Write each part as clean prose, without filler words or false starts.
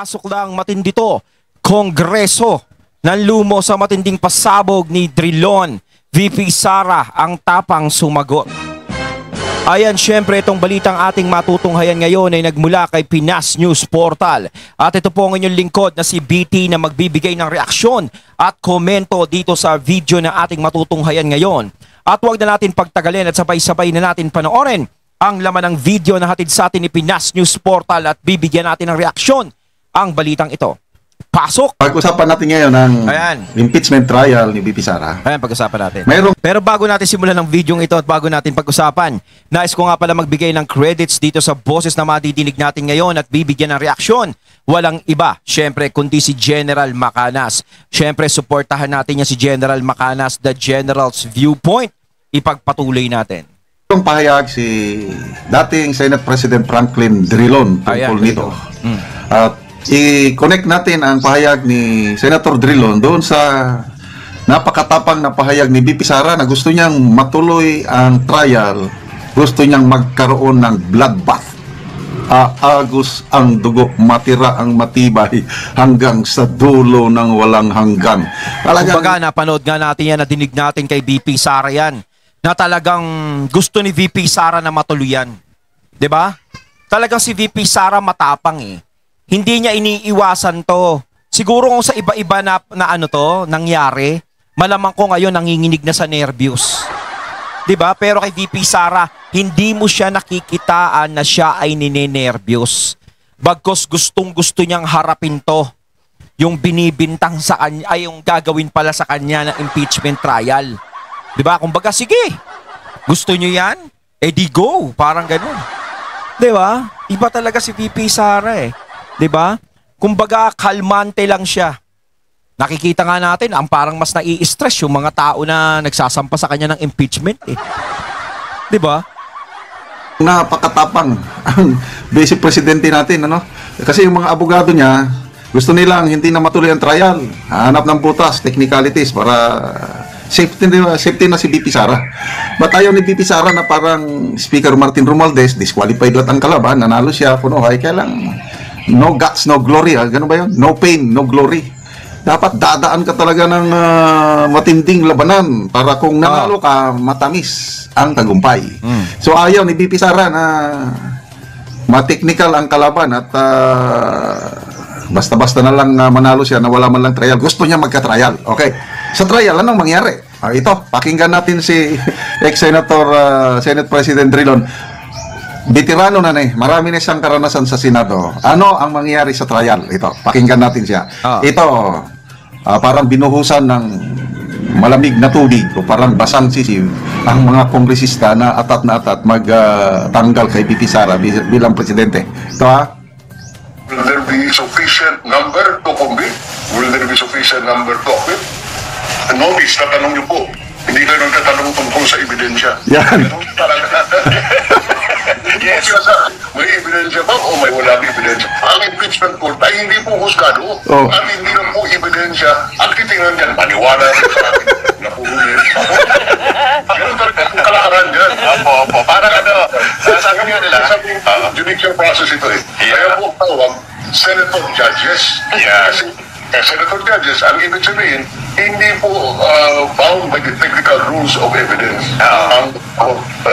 Kakapasok lang matindi to. Kongreso nanlumo sa matinding pasabog ni Drilon. VP Sara ang tapang sumagot. Ayan, syempre itong balitang ating matutunghayan ngayon ay nagmula kay Pinas News Portal. At ito po ang inyong lingkod na si BT na magbibigay ng reaksyon at komento dito sa video na ating matutunghayan ngayon. At huwag na natin pagtagalin at sabay-sabay na natin panoorin ang laman ng video na hatid sa atin ni Pinas News Portal at bibigyan natin ng reaksyon ang balitang ito. Pasok! Pag-usapan natin ngayon ang impeachment trial ni VP Sara. Ayan, pag-usapan natin. Mayroong... Pero bago natin simulan ng video ito at bago natin pag-usapan, nais ko nga pala magbigay ng credits dito sa boses na madidinig natin ngayon at bibigyan ng reaksyon. Walang iba, syempre, kundi si General Macanas. Syempre, suportahan natin niya si General Macanas, the General's Viewpoint. Ipagpatuloy natin. Mayroong pahayag si dating Senate President Franklin Drilon tungkol nito. At i-connect natin ang pahayag ni Senator Drilon doon sa napakatapang na pahayag ni VP Sara na gusto niyang matuloy ang trial, gusto niyang magkaroon ng bloodbath. Aagos ang dugo, matira ang matibay hanggang sa dulo ng walang hanggan. Kumbaga, napanood nga natin yan, nadinig natin kay VP Sara yan, na talagang gusto ni VP Sara na matuluyan. 'Di ba? Talagang si VP Sara matapang eh. Hindi niya iniiwasan to. Siguro kung sa iba-iba na ano to, nangyari, malamang ko ngayon nanginginig na sa nervyos. 'Di ba? Pero kay VP Sara, hindi mo siya nakikitaan na siya ay ninenervyos. Bagkos gustong-gusto niyang harapin to. Yung binibintang sa kanya, ay yung gagawin pala sa kanya ng impeachment trial. 'Di ba? Kumbaga, sige. Gusto niyo 'yan? Eh di go, parang ganoon. 'Di ba? Iba talaga si VP Sara eh. 'Di ba? Kumbaga kalmante lang siya. Nakikita nga natin ang parang mas nai-stress yung mga tao na nagsasampa sa kanya ng impeachment eh. 'Di ba? Napakatapang ang vice presidente natin, ano? Kasi yung mga abogado niya gusto nilang hindi na matuloy ang trial. Hanap ng butas, technicalities para safety na si VP Sara. But ayaw ni VP Sara na parang Speaker Martin Romualdez, disqualified lahat ang kalaban, nanalo siya, punuhay, kaya lang no guts, no glory. Ganun ba yun? No pain, no glory. Dapat dadaan ka talaga ng matinding labanan para kung nanalo ka, matamis ang tagumpay. So ayaw ni VP Sara na ma-technical ang kalaban at basta-basta na lang manalo siya na wala man lang trial. Gusto niya magka-trial. Okay. Sa trial, anong mangyari? Ito, pakinggan natin si ex-senator, Senate President Drilon. Veterano na marami na siyang karanasan sa Senado. Ano ang mangyayari sa trial? Ito, pakinggan natin siya. Ito, parang binuhusan ng malamig na tubig o parang basang sisiw ang mga kongresista na atat magtanggal kay VP Sara bilang presidente. Ito Will there be sufficient number to convict? Will there be sufficient number to acquit? Notice, tatanong niyo po. Hindi kayo nagtatanong tungkol sa ebidensya. Yan. Yes, may ebidensya ba o may walang ebidensya? Ang impeachment court ay hindi po husgado. At hindi lang po ebidensya. Ang titingnan dyan, maniwala rin sa akin na puhunin. Ganun talaga ang kalakaran dyan. Opo. Parang sabi nga nila, judicial process ito eh. Kaya po tawag, senator judges. Yes. Kasi senator judges, ang ibig sabihin, hindi po bound by the technical rules of evidence. Ang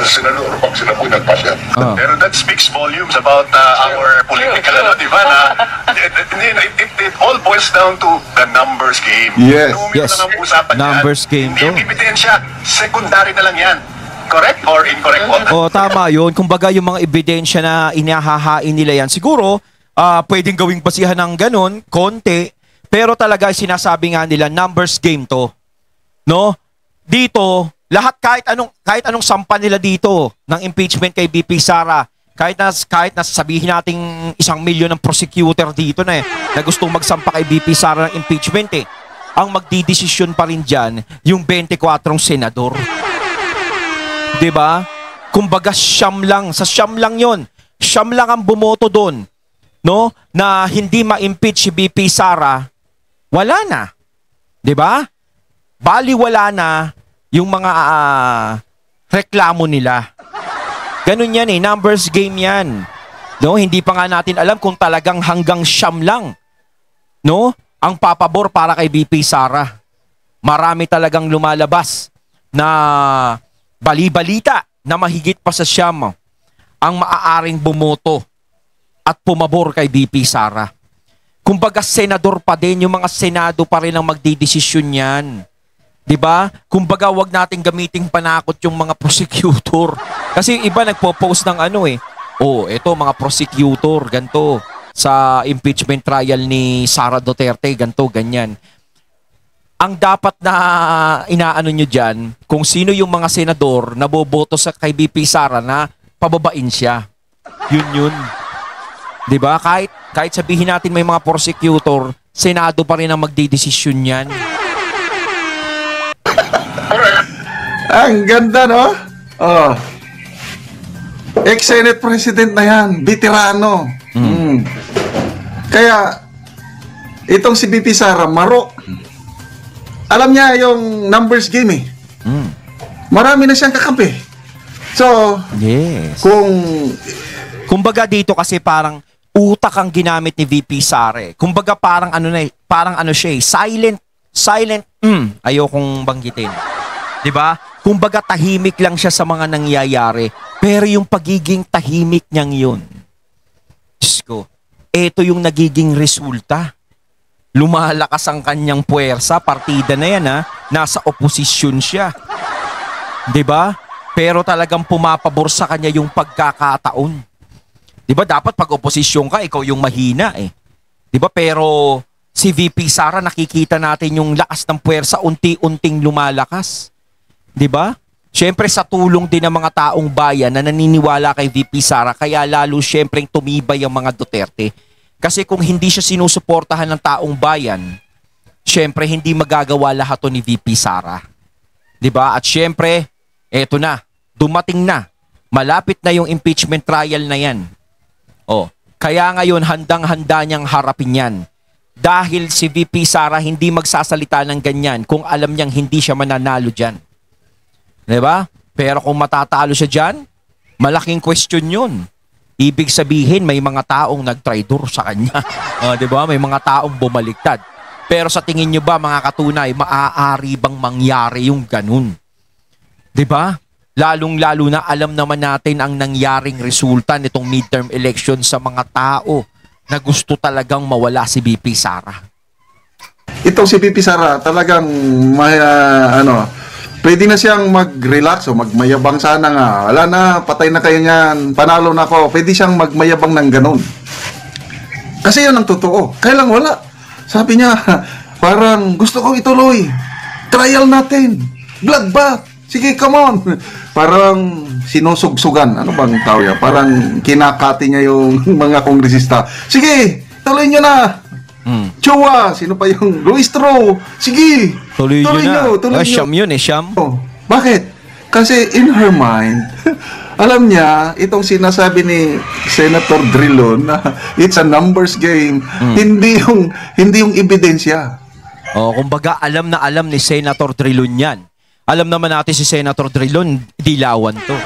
senador, pag sila po nagpasya. Pero that speaks volumes about our political, di ba? It all boils down to the numbers game. Yes. Numbers game to. Yung ebidensya, secondary na lang yan. Correct or incorrect? Tama yun. Kumbaga yung mga ebidensya na inahahain nila yan, siguro, pwedeng gawing basihan ng ganun, konti. Pero talaga sinasabi nga nila numbers game to. No? Dito, lahat kahit anong sampa nila dito ng impeachment kay VP Sara, kahit na sabihin nating 1 milyon ng prosecutor dito na na gustong magsampa kay VP Sara ng impeachment ang magdidesisyon pa rin diyan yung 24 senador. 'Di ba? Kumbaga siyam lang, sa siyam lang 'yon. Siyam lang ang bumoto doon, no? Na hindi ma-impeach si VP Sara. Wala na. 'Di ba? Bali wala na yung mga reklamo nila. Ganun yan numbers game yan. No, hindi pa nga natin alam kung talagang hanggang siyam lang, no, ang papabor para kay VP Sara. Marami talagang lumalabas na bali-balita na mahigit pa sa siyam ang maaaring bumoto at pumabor kay VP Sara. Kumbaga senador pa din, yung mga senado pa rin ang magdidesisyon yan. 'Di ba? Kumbaga wag nating gamiting panakot yung mga prosecutor. Kasi iba nagpo-post ng ano eh. Oh, eto mga prosecutor, ganto sa impeachment trial ni Sara Duterte, ganto, ganyan. Ang dapat na inaano nyo dyan, kung sino yung mga senador na boboto sa kay VP Sara na pababain siya. Yun. 'Di ba? Kahit sabihin natin may mga prosecutor, senado pa rin ang magdidesisyon yan. Ang ganda, no? Oh. Ex-Senate President na yan. Veterano. Kaya, itong si VP Sara, maro. Alam niya yung numbers game eh. Marami na siyang kakampi. So, yes. Kung Kumbaga dito kasi parang utak ang ginamit ni VP Sara. Kumbaga parang ano siya eh, silent, ayokong banggitin. 'Di ba? Kumbaga tahimik lang siya sa mga nangyayari, pero yung pagiging tahimik niyang 'yun. Diyos ko, ito yung nagiging resulta. Lumalakas ang kanyang puwersa, partida na yan nasa oposisyon siya. 'Di ba? Pero talagang pumapabor sa kanya yung pagkakataon. 'Di ba dapat pag oposisyon ka, ikaw yung mahina eh. 'Di ba? Pero si VP Sara, nakikita natin yung lakas ng puwersa unti-unting lumalakas. 'Di ba? Siyempre sa tulong din ng mga taong bayan na naniniwala kay VP Sara, kaya lalo siyempre tumibay ang mga Duterte. Kasi kung hindi siya sinusuportahan ng taong bayan, siyempre hindi magagawa lahat to ni VP Sara. 'Di ba? At siyempre, eto na, dumating na. Malapit na yung impeachment trial na 'yan. Oh, kaya ngayon handang-handa niyang harapin 'yan. Dahil si VP Sara hindi magsasalita ng ganyan kung alam niyang hindi siya mananalo diyan. 'Di ba? Pero kung matatalo siya diyan, malaking question 'yun. Ibig sabihin may mga taong nagtraidor sa kanya. 'Di ba? May mga taong bumaliktad. Pero sa tingin niyo ba mga katunay, maaari bang mangyari yung ganun? 'Di ba? Lalong-lalo na alam naman natin ang nangyaring resulta nitong midterm election sa mga tao na gusto talagang mawala si VP Sara. itong si VP Sara talagang pwede na siyang mag-relax o magmayabang sana nga. Wala na, patay na kayo niyan, panalo na ako. Pwede siyang magmayabang ng ganun. Kasi yun ang totoo. Kaya lang wala. Sabi niya, parang gusto kong ituloy. Trial natin. Bloodbath. Sige, come on. Parang sinusugsugan. Ano bang tao yan? Parang kinakati niya yung mga kongresista. Sige, tuloy niyo na. Chua, sino pa yung Luis Tro? Sige, Tuloy nyo. Siyam yun eh, siyam. Oh, bakit? Kasi in her mind, alam niya, itong sinasabi ni Senator Drilon na it's a numbers game, hindi yung ebidensya. Oh, kumbaga alam na alam ni Senator Drilon yan. Alam naman natin si Senator Drilon, dilawan to.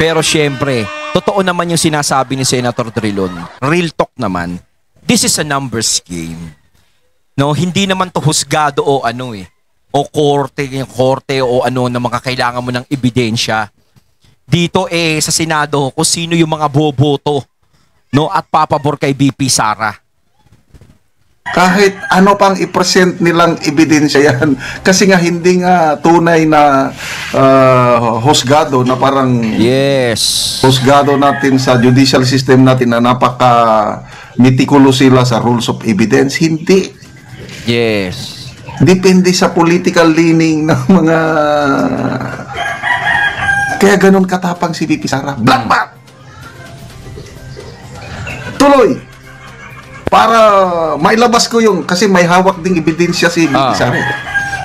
Pero syempre, totoo naman yung sinasabi ni Senator Drilon. Real talk naman. This is a numbers game. No, hindi naman to husgado o o korte o na mga kailangan mo ng ebidensya. Dito sa Senado kung sino yung mga boboto at papabor kay VP Sara. Kahit ano pang i-present nilang ebidensya yan. Kasi nga hindi nga tunay na husgado na parang husgado natin sa judicial system natin na napaka meticulous sila sa rules of evidence. Hindi. Yes. Depende sa political leaning ng mga... Kaya ganun katapang si VP Sara. Bloodbath! Tuloy! Para mailabas ko yung... Kasi may hawak ding ebidensya si VP Sara.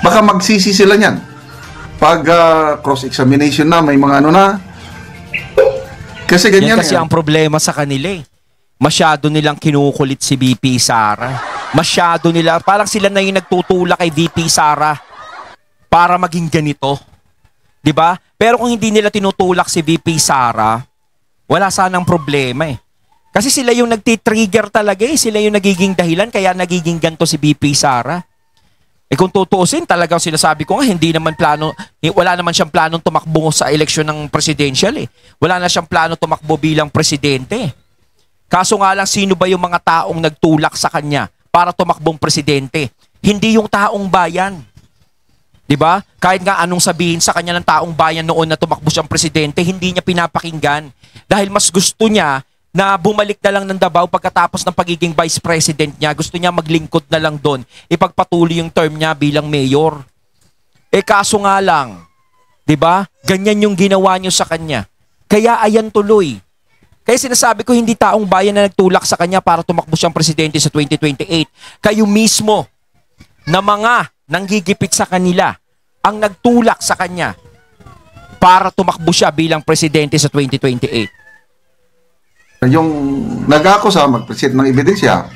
Baka magsisi sila niyan. Pag cross-examination na, may mga na. Kasi ganyan. Yan kasi ang problema sa kanila eh. Masyado nilang kinukulit si VP Sara. Masyado nila, parang sila na yung nagtutulak kay VP Sara para maging ganito. 'Di ba? Pero kung hindi nila tinutulak si VP Sara, wala sanang problema eh. Kasi sila yung nagtitrigger talaga eh. Sila yung nagiging dahilan kaya nagiging ganto si BP Sara. Eh kung tutuusin, talagang sinasabi ko nga, wala naman siyang planong tumakbo sa eleksyon ng presidential eh. Wala na siyang plano tumakbo bilang presidente. Kaso nga lang, sino ba yung mga taong nagtulak sa kanya para tumakbong presidente? Hindi yung taong bayan. 'Di ba? Kahit nga anong sabihin sa kanya ng taong bayan noon na tumakbo siyang presidente, hindi niya pinapakinggan. Dahil mas gusto niya na bumalik na lang ng Davao pagkatapos ng pagiging vice president niya. Gusto niya maglingkod na lang doon. Ipagpatuloy yung term niya bilang mayor. Eh kaso nga lang, 'di ba? Ganyan yung ginawa niyo sa kanya. Kaya ayan tuloy. Kaya sinasabi ko hindi taong bayan na nagtulak sa kanya para tumakbo siyang presidente sa 2028. Kayo mismo na mga nanggigipit sa kanila ang nagtulak sa kanya para tumakbo siya bilang presidente sa 2028. Yung nag-akusa, mag-present ng ebidensya.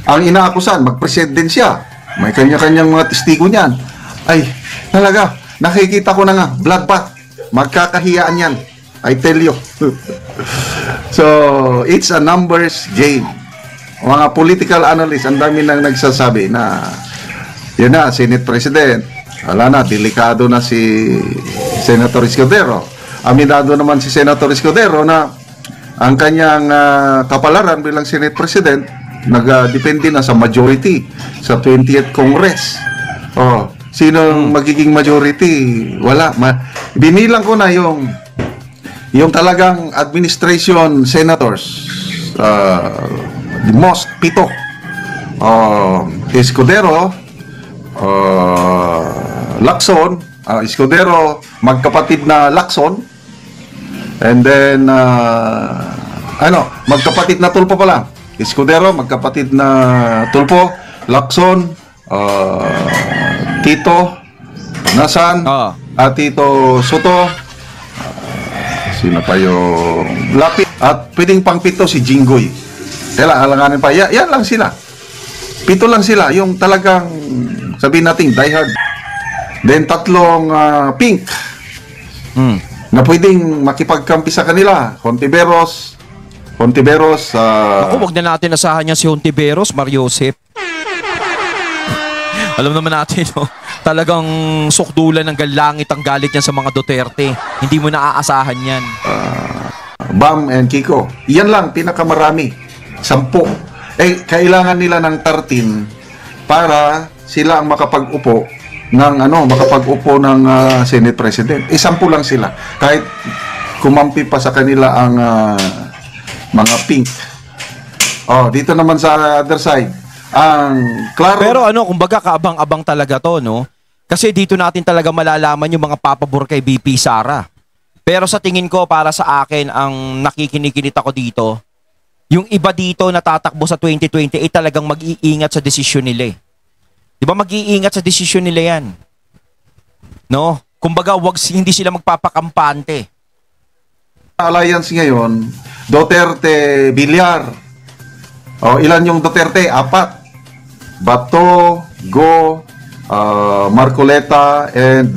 Ang inaakusan, mag-present din siya. May kanya-kanyang mga testigo niyan. Ay, talaga, nakikita ko na nga, bloodbath. Magkakahiyaan yan. I tell you. So, it's a numbers game. Mga political analysts, ang dami nang nagsasabi na yun na, Senate President. Wala na, delikado na si Senator Escudero. Aminado naman si Senator Escudero na ang kanyang kapalaran bilang Senate President nagdepende na sa majority sa 20th Congress. Oh, sino magiging majority? Wala. Binilang ko na yung talagang administration senators. The most, 7. Escudero, Lacson, Escudero, magkapatid na Lacson, and then magkapatid na Tulfo pala. Escudero, magkapatid na Tulfo, Lacson, Tito Nasan, at Tito Soto, sino pa yung Lapid, at pwedeng pang-7 si Jinggoy. Kaya alanganin pa, yan lang sila. 7 lang sila, yung talagang sabihin natin diehard. Then 3 pink na pwedeng makipagkampi sa kanila. Hontiveros, Ako, wag na natin asahan niya si Hontiveros, Mariosep. Alam naman natin, no? Talagang sukdulan ng galangit ang galit niya sa mga Duterte. Hindi mo naaasahan yan. Bam and Kiko. Yan lang, pinakamarami. 10. Eh, kailangan nila ng 13 para sila ang makapag-upo ng Senate President. 10 lang sila. Kahit kumampi pa sa kanila ang mga pink. Oh, dito naman sa other side. Klaro. Pero kumbaga kaabang-abang talaga to, no? Kasi dito natin talaga malalaman yung mga papabor kay BP Sara. Pero sa tingin ko, para sa akin, ang nakikinikinit ako dito, yung iba dito na tatakbo sa 2028 talagang mag-iingat sa desisyon nila eh. Di ba mag-iingat sa desisyon nila yan? No? Kumbaga, hindi sila magpapakampante. Alliance ngayon, Duterte, Villar. Ilan yung Duterte? 4. Bato, Go, Marcoleta, and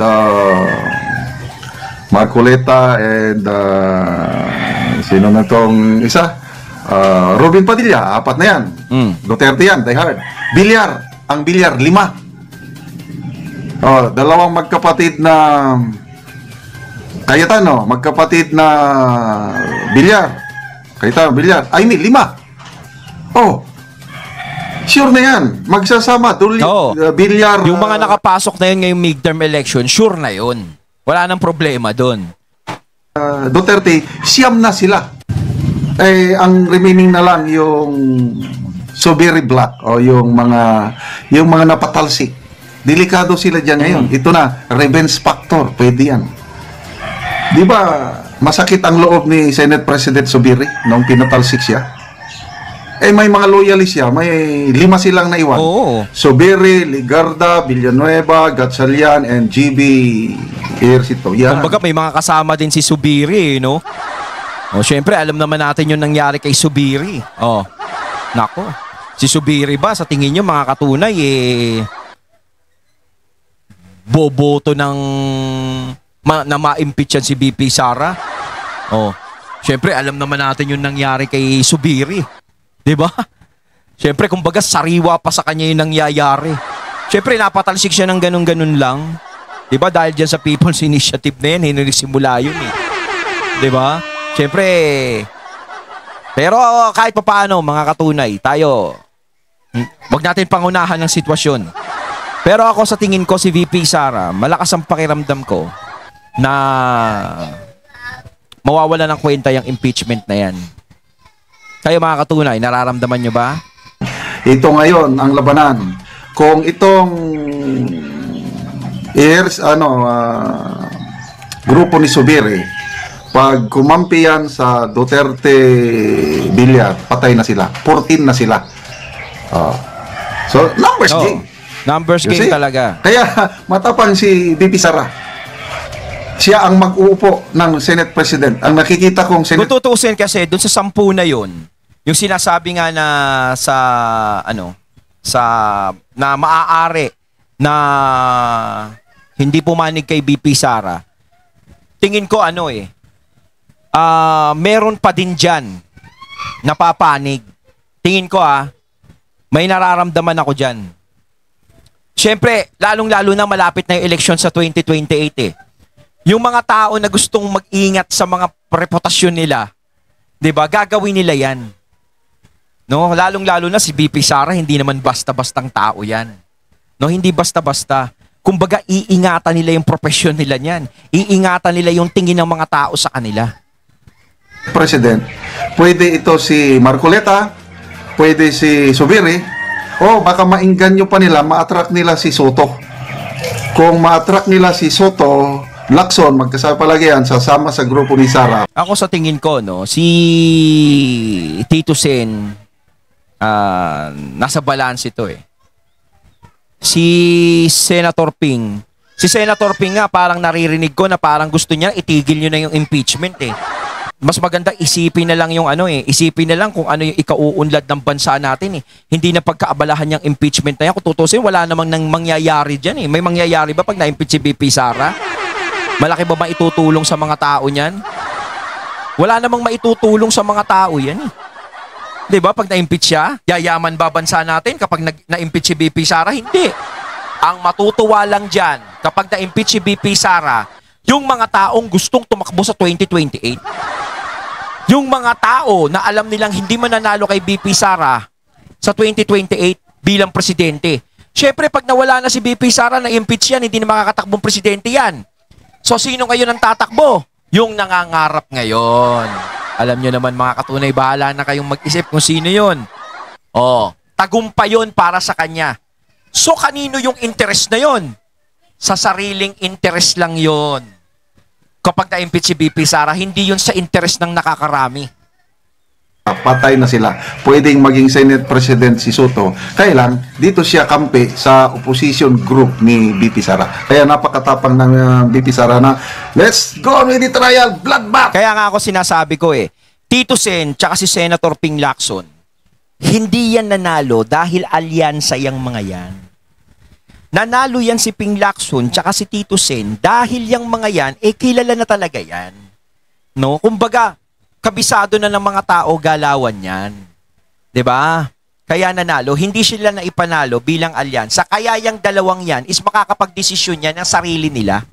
sino na tong isa? Robin Padilla, 4 na yan. Duterte yan, die hard. Villar, ang Villar, 5. 2 magkapatid na Cayetano, magkapatid na Villar. Cayetano, Villar. Ay, 5. Sure na yan. Magsasama. Villar. Yung mga nakapasok na yun ngayong midterm election, sure na yun. Wala nang problema doon. Duterte, 9 na sila. Ang remaining na lang yung Subiri Black o yung mga napatalsik. Delikado sila dyan ngayon. Ito na, revenge factor. Pwede yan. Di ba, masakit ang loob ni Senate President Subiri nung pinatalsik siya? May mga loyalist siya. May 5 silang naiwan. Subiri, Ligarda, Villanueva, Gatchalian, and GB Ejercito. Yan. Kumbaga, may mga kasama din si Subiri, no? Syempre, alam naman natin yung nangyari kay Subiri. Nako. Si Subiri ba, sa tingin nyo, mga katunay, boboto ng na ma-impeach yan si BP Sara? Siyempre, alam naman natin yung nangyari kay Subiri. 'Di ba? Siyempre, kumbaga, sariwa pa sa kanya yung nangyayari. Siyempre, napatalsik siya ng ganun-ganun lang. 'Di ba? Dahil dyan sa People's Initiative na yan, hinisimula yun eh. 'Di ba? Siyempre, pero kahit papaano, mga katunay, tayo, wag natin pangunahan ng sitwasyon. Pero ako sa tingin ko, si VP Sara, malakas ang pakiramdam ko na mawawala ng kwenta yung impeachment na yan. Kayo mga katunay, nararamdaman nyo ba? Ito ngayon ang labanan. Kung itong grupo ni Subiri, pag kumampi yan sa Duterte Villar, patay na sila. 14 na sila. So, numbers game. Numbers You game see? talaga. Kaya matapang si VP Sara. Siya ang mag-uupo ng Senate President. Ang nakikita kong Senate... Kung tutuusin kasi, dun sa 10 na yun, yung sinasabi nga na na maaari na hindi pumanig kay VP Sara, tingin ko meron pa din dyan napapanig. Tingin ko may nararamdaman ako dyan. Siyempre, lalong-lalo na malapit na yung eleksyon sa 2028 eh. Yung mga tao na gustong mag-ingat sa mga reputasyon nila, 'di ba? Gagawin nila 'yan. No, lalong-lalo na si VP Sara, hindi naman basta-bastang tao 'yan. No, hindi basta-basta. Kumbaga, iingatan nila yung profesyon nila niyan. Iingatan nila yung tingin ng mga tao sa kanila. President, pwede ito si Marcoleta, pwede si Subiri, o baka maingganyo pa nila, ma-attract nila si Soto. Kung ma-attract nila si Soto, Lacson, magkasama palagi yan, sasama sa grupo ni Sara. Ako sa tingin ko, si Tito Sen, nasa balance ito eh. Si Senator Ping nga parang naririnig ko na parang gusto niya itigil nyo na yung impeachment eh. Mas maganda isipin na lang yung isipin na lang kung ano yung ikauunlad ng bansa natin eh. Hindi na pagkaabalahan yung impeachment na yan. Kung tutusin, wala namang nang mangyayari dyan eh. May mangyayari ba pag na-impeach si VP Sara? Malaki ba maitutulong sa mga tao niyan? Wala namang maitutulong sa mga tao yan eh. 'Di ba? Pag na-impeach siya, yayaman ba bansa natin kapag na-impeach si VP Sara? Hindi. Ang matutuwa lang diyan kapag na-impeach si VP Sara, yung mga taong gustong tumakbo sa 2028. Yung mga tao na alam nilang hindi mananalo kay VP Sara sa 2028 bilang presidente. Syempre, pag nawala na si VP Sara, na-impeach yan, hindi na makakatakbong presidente yan. So, sino ngayon ang tatakbo? Yung nangangarap ngayon. Alam nyo naman mga katunay, bahala na kayong mag-isip kung sino yun. Tagumpay yun para sa kanya. So, kanino yung interest na yun? Sa sariling interest lang yun. Kapag na-impeach si VP Sara, hindi yun sa interest ng nakakarami. Patay na sila. Pwedeng maging Senate President si Soto. Kailan, dito siya kampi sa opposition group ni VP Sara. Kaya napakatapang ng VP Sara na, let's go with the trial, bloodbath! Kaya nga ako sinasabi ko Tito Sen tsaka si Senator Ping Lacson, hindi yan nanalo dahil alyansa yang mga yan. Nanalo yan si Ping Lacson tsaka si Tito Sen dahil yang mga yan, kilala na talaga yan. No? Kumbaga, kabisado na ng mga tao galawan yan. 'Di ba? Kaya nanalo, hindi sila na ipanalo bilang alyansa. Kaya yung dalawang yan is makakapagdesisyon yan ng sarili nila.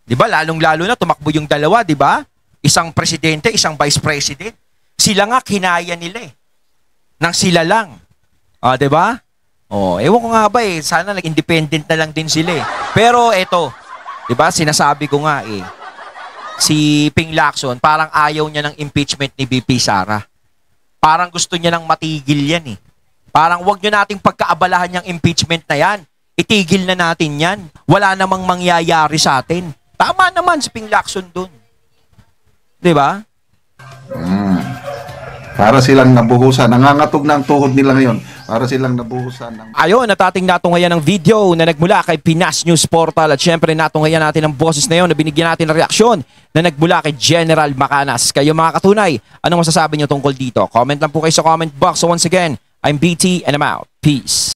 'Di ba? Lalong-lalo na tumakbo yung dalawa, 'di ba? Isang presidente, isang vice president. Sila nga kinaya nila nang sila lang. 'Di ba? Ewan ko nga ba sana nag-independent na lang din sila Pero eto, 'di ba? Sinasabi ko nga si Ping Lacson, parang ayaw niya ng impeachment ni VP Sara. Parang gusto niya nang matigil yan Parang wag niyo nating pagkaabalahan yung impeachment na yan. Itigil na natin yan. Wala namang mangyayari sa atin. Tama naman si Ping Lacson dun. 'Di ba? Para silang nabuhusan. Nangangatog na ang tuhod nila ngayon. Para silang nabuhusan. Ayun, natating natungayan ng video na nagmula kay Pinas News Portal at syempre natungayan natin ang boses na yun na binigyan natin ng reaksyon na nagmula kay General Macanas. Kayo mga katunay, anong masasabi nyo tungkol dito? Comment lang po kayo sa comment box. So once again, I'm BT and I'm out. Peace.